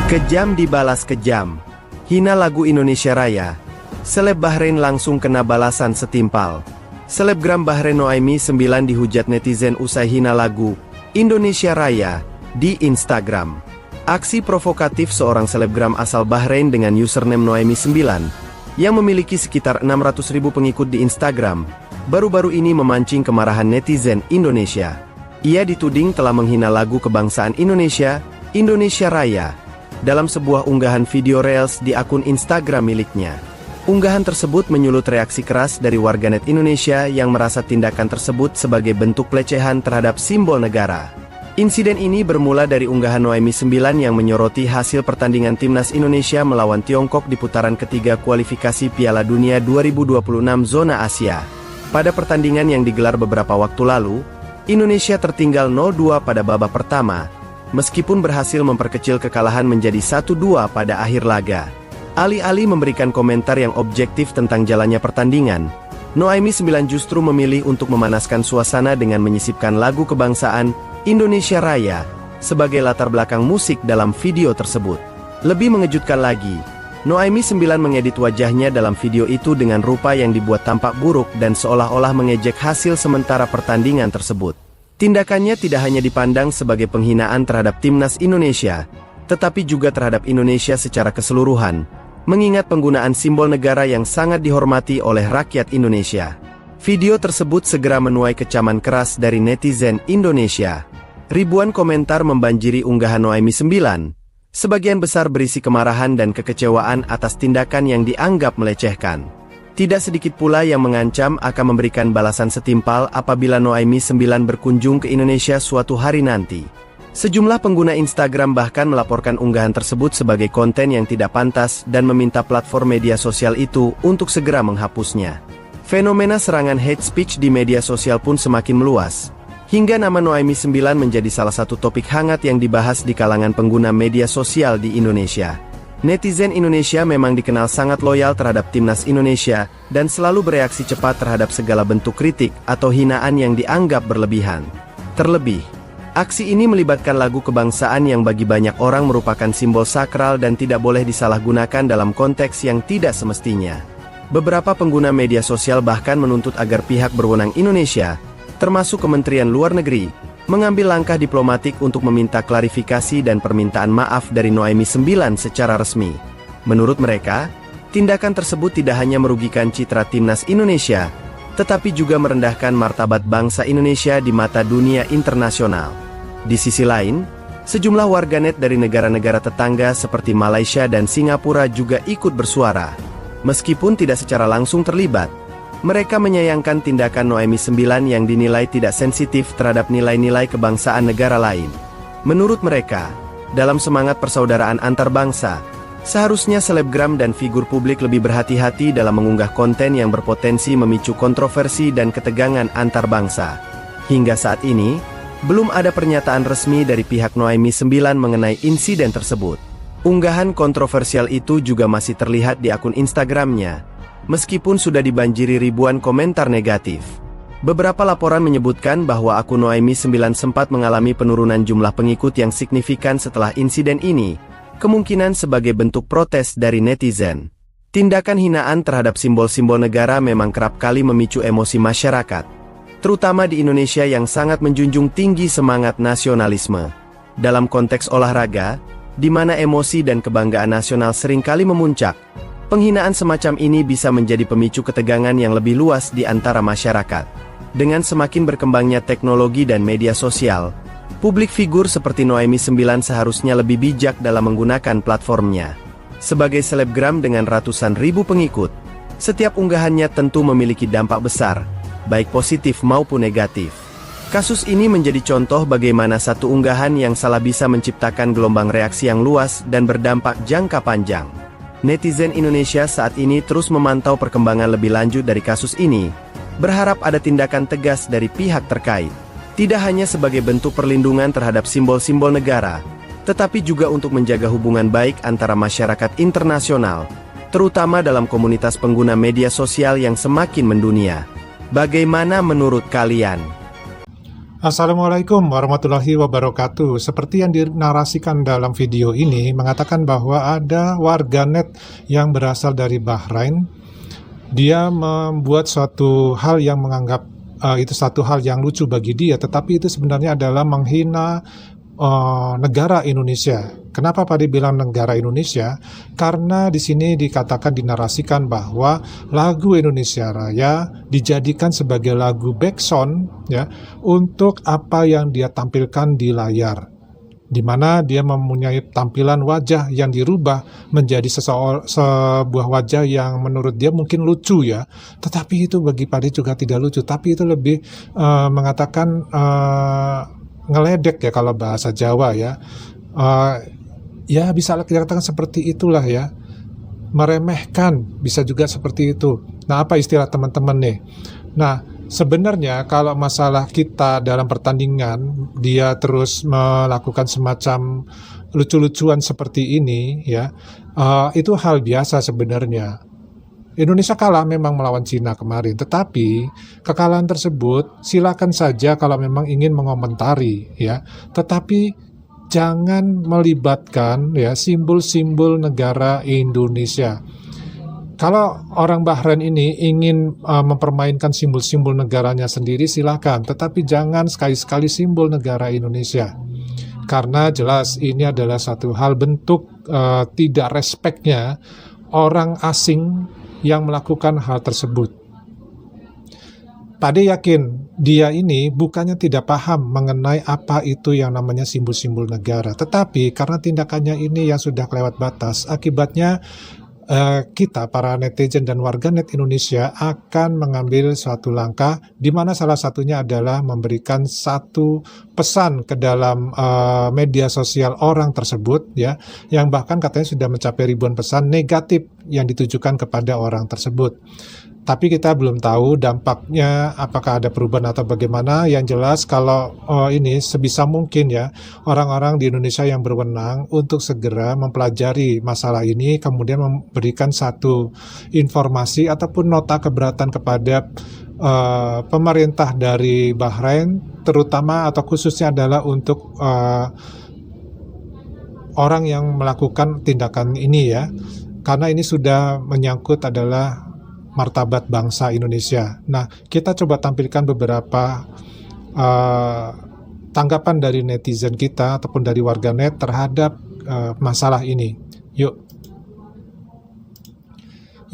Kejam dibalas kejam. Hina lagu Indonesia Raya. Seleb Bahrain langsung kena balasan setimpal. Selebgram Bahrain Noaimi 9 dihujat netizen usai hina lagu Indonesia Raya di Instagram. Aksi provokatif seorang selebgram asal Bahrain dengan username Noaimi 9 yang memiliki sekitar 600.000 pengikut di Instagram baru-baru ini memancing kemarahan netizen Indonesia. Ia dituding telah menghina lagu kebangsaan Indonesia, Indonesia Raya, dalam sebuah unggahan video Reels di akun Instagram miliknya. Unggahan tersebut menyulut reaksi keras dari warganet Indonesia yang merasa tindakan tersebut sebagai bentuk pelecehan terhadap simbol negara. Insiden ini bermula dari unggahan Noaimi 9 yang menyoroti hasil pertandingan timnas Indonesia melawan Tiongkok di putaran ketiga kualifikasi Piala Dunia 2026 zona Asia. Pada pertandingan yang digelar beberapa waktu lalu, Indonesia tertinggal 0-2 pada babak pertama, meskipun berhasil memperkecil kekalahan menjadi 1-2 pada akhir laga. Alih-alih memberikan komentar yang objektif tentang jalannya pertandingan, Noaimi 9 justru memilih untuk memanaskan suasana dengan menyisipkan lagu kebangsaan Indonesia Raya sebagai latar belakang musik dalam video tersebut. Lebih mengejutkan lagi, Noaimi 9 mengedit wajahnya dalam video itu dengan rupa yang dibuat tampak buruk dan seolah-olah mengejek hasil sementara pertandingan tersebut. Tindakannya tidak hanya dipandang sebagai penghinaan terhadap timnas Indonesia, tetapi juga terhadap Indonesia secara keseluruhan, mengingat penggunaan simbol negara yang sangat dihormati oleh rakyat Indonesia. Video tersebut segera menuai kecaman keras dari netizen Indonesia. Ribuan komentar membanjiri unggahan Noaimi 9, sebagian besar berisi kemarahan dan kekecewaan atas tindakan yang dianggap melecehkan. Tidak sedikit pula yang mengancam akan memberikan balasan setimpal apabila Noaimi 9 berkunjung ke Indonesia suatu hari nanti. Sejumlah pengguna Instagram bahkan melaporkan unggahan tersebut sebagai konten yang tidak pantas dan meminta platform media sosial itu untuk segera menghapusnya. Fenomena serangan hate speech di media sosial pun semakin meluas, hingga nama Noaimi 9 menjadi salah satu topik hangat yang dibahas di kalangan pengguna media sosial di Indonesia. Netizen Indonesia memang dikenal sangat loyal terhadap timnas Indonesia dan selalu bereaksi cepat terhadap segala bentuk kritik atau hinaan yang dianggap berlebihan. Terlebih, aksi ini melibatkan lagu kebangsaan yang bagi banyak orang merupakan simbol sakral dan tidak boleh disalahgunakan dalam konteks yang tidak semestinya. Beberapa pengguna media sosial bahkan menuntut agar pihak berwenang Indonesia, termasuk Kementerian Luar Negeri, mengambil langkah diplomatik untuk meminta klarifikasi dan permintaan maaf dari Noaimi 9 secara resmi. Menurut mereka, tindakan tersebut tidak hanya merugikan citra timnas Indonesia, tetapi juga merendahkan martabat bangsa Indonesia di mata dunia internasional. Di sisi lain, sejumlah warganet dari negara-negara tetangga seperti Malaysia dan Singapura juga ikut bersuara. Meskipun tidak secara langsung terlibat, mereka menyayangkan tindakan Noaimi 9 yang dinilai tidak sensitif terhadap nilai-nilai kebangsaan negara lain. Menurut mereka, dalam semangat persaudaraan antar bangsa, seharusnya selebgram dan figur publik lebih berhati-hati dalam mengunggah konten yang berpotensi memicu kontroversi dan ketegangan antar bangsa. Hingga saat ini, belum ada pernyataan resmi dari pihak Noaimi 9 mengenai insiden tersebut. Unggahan kontroversial itu juga masih terlihat di akun Instagramnya, meskipun sudah dibanjiri ribuan komentar negatif. Beberapa laporan menyebutkan bahwa akun Noaimi 9 sempat mengalami penurunan jumlah pengikut yang signifikan setelah insiden ini, kemungkinan sebagai bentuk protes dari netizen. Tindakan hinaan terhadap simbol-simbol negara memang kerap kali memicu emosi masyarakat, terutama di Indonesia yang sangat menjunjung tinggi semangat nasionalisme. Dalam konteks olahraga, di mana emosi dan kebanggaan nasional seringkali memuncak, penghinaan semacam ini bisa menjadi pemicu ketegangan yang lebih luas di antara masyarakat. Dengan semakin berkembangnya teknologi dan media sosial, publik figur seperti Noaimi 9 seharusnya lebih bijak dalam menggunakan platformnya. Sebagai selebgram dengan ratusan ribu pengikut, setiap unggahannya tentu memiliki dampak besar, baik positif maupun negatif. Kasus ini menjadi contoh bagaimana satu unggahan yang salah bisa menciptakan gelombang reaksi yang luas dan berdampak jangka panjang. Netizen Indonesia saat ini terus memantau perkembangan lebih lanjut dari kasus ini, berharap ada tindakan tegas dari pihak terkait, tidak hanya sebagai bentuk perlindungan terhadap simbol-simbol negara, tetapi juga untuk menjaga hubungan baik antara masyarakat internasional, terutama dalam komunitas pengguna media sosial yang semakin mendunia. Bagaimana menurut kalian? Assalamualaikum warahmatullahi wabarakatuh. Seperti yang dinarasikan dalam video ini, mengatakan bahwa ada warganet yang berasal dari Bahrain. Dia membuat suatu hal yang menganggap itu satu hal yang lucu bagi dia, tetapi itu sebenarnya adalah menghina negara Indonesia. Kenapa Pak dibilang negara Indonesia? Karena di sini dikatakan, dinarasikan bahwa lagu Indonesia Raya dijadikan sebagai lagu backsound ya untuk apa yang dia tampilkan di layar, di mana dia mempunyai tampilan wajah yang dirubah menjadi sebuah wajah yang menurut dia mungkin lucu ya, tetapi itu bagi Padi juga tidak lucu, tapi itu lebih mengatakan ngeledek ya kalau bahasa Jawa ya. Ya bisa dikatakan seperti itulah ya, meremehkan, bisa juga seperti itu. Nah, apa istilah teman-teman nih? Nah, sebenarnya kalau masalah kita dalam pertandingan, dia terus melakukan semacam lucu-lucuan seperti ini ya, itu hal biasa sebenarnya. Indonesia kalah memang melawan Cina kemarin, tetapi kekalahan tersebut silakan saja kalau memang ingin mengomentari ya, tetapi jangan melibatkan ya simbol-simbol negara Indonesia. Kalau orang Bahrain ini ingin mempermainkan simbol-simbol negaranya sendiri, silakan, tetapi jangan sekali-sekali simbol negara Indonesia. Karena jelas ini adalah satu hal bentuk tidak respeknya orang asing yang melakukan hal tersebut. Pade yakin dia ini bukannya tidak paham mengenai apa itu yang namanya simbol-simbol negara, tetapi karena tindakannya ini yang sudah kelewat batas, akibatnya kita para netizen dan warganet Indonesia akan mengambil suatu langkah, di mana salah satunya adalah memberikan satu pesan ke dalam media sosial orang tersebut ya, yang bahkan katanya sudah mencapai ribuan pesan negatif yang ditujukan kepada orang tersebut. Tapi kita belum tahu dampaknya apakah ada perubahan atau bagaimana. Yang jelas kalau ini sebisa mungkin ya orang-orang di Indonesia yang berwenang untuk segera mempelajari masalah ini, kemudian memberikan satu informasi ataupun nota keberatan kepada pemerintah dari Bahrain, terutama atau khususnya adalah untuk orang yang melakukan tindakan ini ya, karena ini sudah menyangkut adalah martabat bangsa Indonesia. Nah, kita coba tampilkan beberapa tanggapan dari netizen kita ataupun dari warganet terhadap masalah ini. Yuk.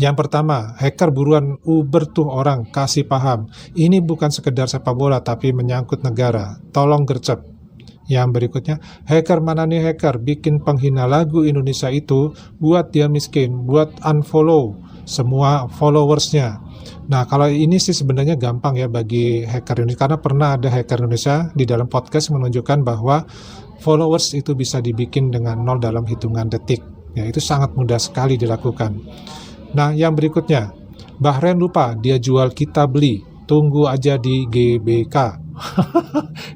Yang pertama, hacker buruan uber tuh orang, kasih paham. Ini bukan sekedar sepak bola tapi menyangkut negara. Tolong gercep. Yang berikutnya, hacker mana nih hacker bikin penghina lagu Indonesia itu, buat dia miskin, buat unfollow semua followersnya. Nah, kalau ini sih sebenarnya gampang ya bagi hacker Indonesia, karena pernah ada hacker Indonesia di dalam podcast menunjukkan bahwa followers itu bisa dibikin dengan 0 dalam hitungan detik. Ya, itu sangat mudah sekali dilakukan. Nah, yang berikutnya, Bahrain lupa dia jual kita beli, tunggu aja di GBK.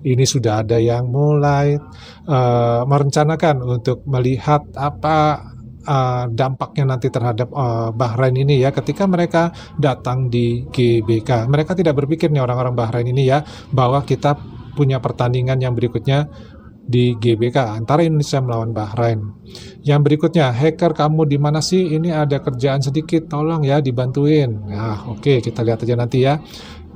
Ini sudah ada yang mulai merencanakan untuk melihat apa dampaknya nanti terhadap Bahrain ini ya, ketika mereka datang di GBK. Mereka tidak berpikir nih orang-orang Bahrain ini ya, bahwa kita punya pertandingan yang berikutnya di GBK antara Indonesia melawan Bahrain. Yang berikutnya, hacker kamu di mana sih? Ini ada kerjaan sedikit, tolong ya dibantuin. Nah, oke, kita lihat aja nanti ya.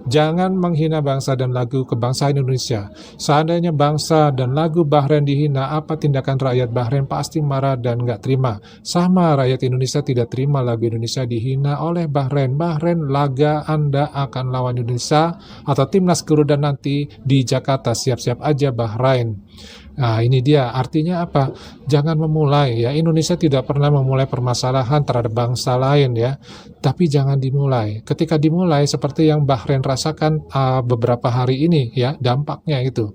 Jangan menghina bangsa dan lagu kebangsaan Indonesia. Seandainya bangsa dan lagu Bahrain dihina, apa tindakan rakyat Bahrain? Pasti marah dan nggak terima. Sama rakyat Indonesia tidak terima lagu Indonesia dihina oleh Bahrain. Bahrain, laga Anda akan lawan Indonesia atau timnas Garuda nanti di Jakarta. Siap-siap aja Bahrain. Nah, ini dia artinya apa? Jangan memulai ya. Indonesia tidak pernah memulai permasalahan terhadap bangsa lain ya. Tapi jangan dimulai. Ketika dimulai seperti yang Bahrain rasakan beberapa hari ini ya, dampaknya itu.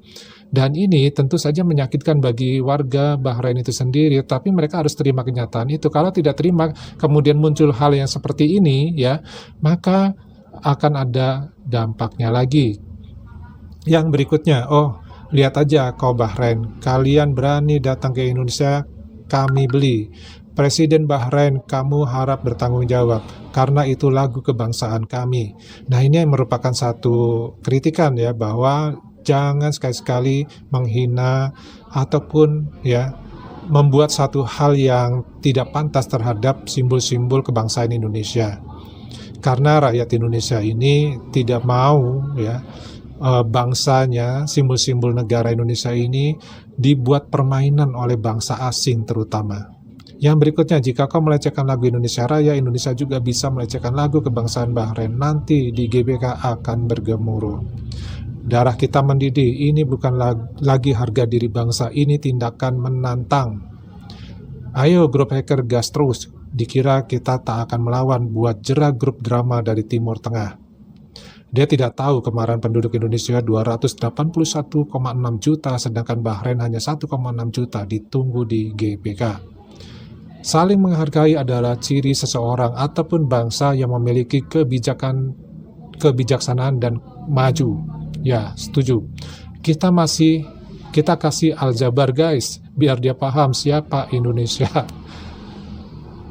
Dan ini tentu saja menyakitkan bagi warga Bahrain itu sendiri, tapi mereka harus terima kenyataan itu. Kalau tidak terima, kemudian muncul hal yang seperti ini ya, maka akan ada dampaknya lagi. Yang berikutnya, lihat aja kau Bahrain, kalian berani datang ke Indonesia, kami beli. Presiden Bahrain, kamu harap bertanggung jawab, karena itu lagu kebangsaan kami. Nah, ini merupakan satu kritikan ya, bahwa Jangan sekali-sekali menghina ataupun ya membuat satu hal yang tidak pantas terhadap simbol-simbol kebangsaan Indonesia. Karena rakyat Indonesia ini tidak mau ya bangsanya, simbol-simbol negara Indonesia ini dibuat permainan oleh bangsa asing terutama. Yang berikutnya, jika kau melecehkan lagu Indonesia Raya, Indonesia juga bisa melecehkan lagu kebangsaan Bahrain. Nanti di GBK akan bergemuruh. Darah kita mendidih, ini bukan lagi harga diri bangsa, ini tindakan menantang. Ayo grup hacker gas terus, dikira kita tak akan melawan, buat jera grup drama dari Timur Tengah. Dia tidak tahu kemarahan penduduk Indonesia 281,6 juta, sedangkan Bahrain hanya 1,6 juta, ditunggu di GBK. Saling menghargai adalah ciri seseorang ataupun bangsa yang memiliki kebijaksanaan dan maju. Ya, setuju. Kita kasih Aljabar guys, biar dia paham siapa Indonesia.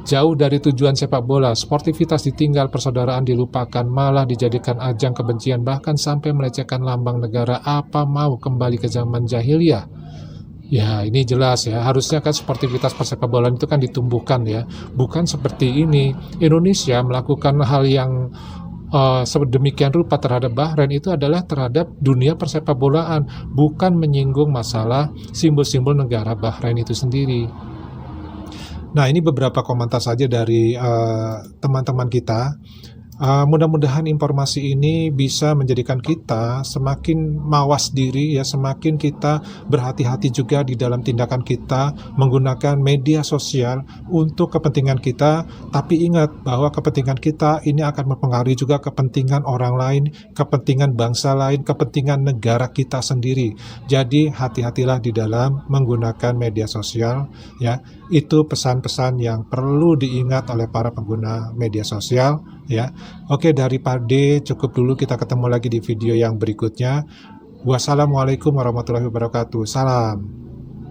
Jauh dari tujuan sepak bola, sportivitas ditinggal, persaudaraan dilupakan, malah dijadikan ajang kebencian, bahkan sampai melecehkan lambang negara. Apa mau kembali ke zaman jahiliyah? Ya, ini jelas ya, harusnya kan sportivitas persepak bola itu kan ditumbuhkan ya, bukan seperti ini. Indonesia melakukan hal yang sedemikian rupa terhadap Bahrain itu adalah terhadap dunia persepak bolaan, bukan menyinggung masalah simbol-simbol negara Bahrain itu sendiri. Nah, ini beberapa komentar saja dari teman-teman kita. Mudah-mudahan informasi ini bisa menjadikan kita semakin mawas diri ya, semakin kita berhati-hati juga di dalam tindakan kita menggunakan media sosial untuk kepentingan kita, tapi ingat bahwa kepentingan kita ini akan mempengaruhi juga kepentingan orang lain, kepentingan bangsa lain, kepentingan negara kita sendiri. Jadi hati-hatilah di dalam menggunakan media sosial ya. Itu pesan-pesan yang perlu diingat oleh para pengguna media sosial ya. Oke, dari Pade cukup dulu, kita ketemu lagi di video yang berikutnya. Wassalamualaikum warahmatullahi wabarakatuh. Salam.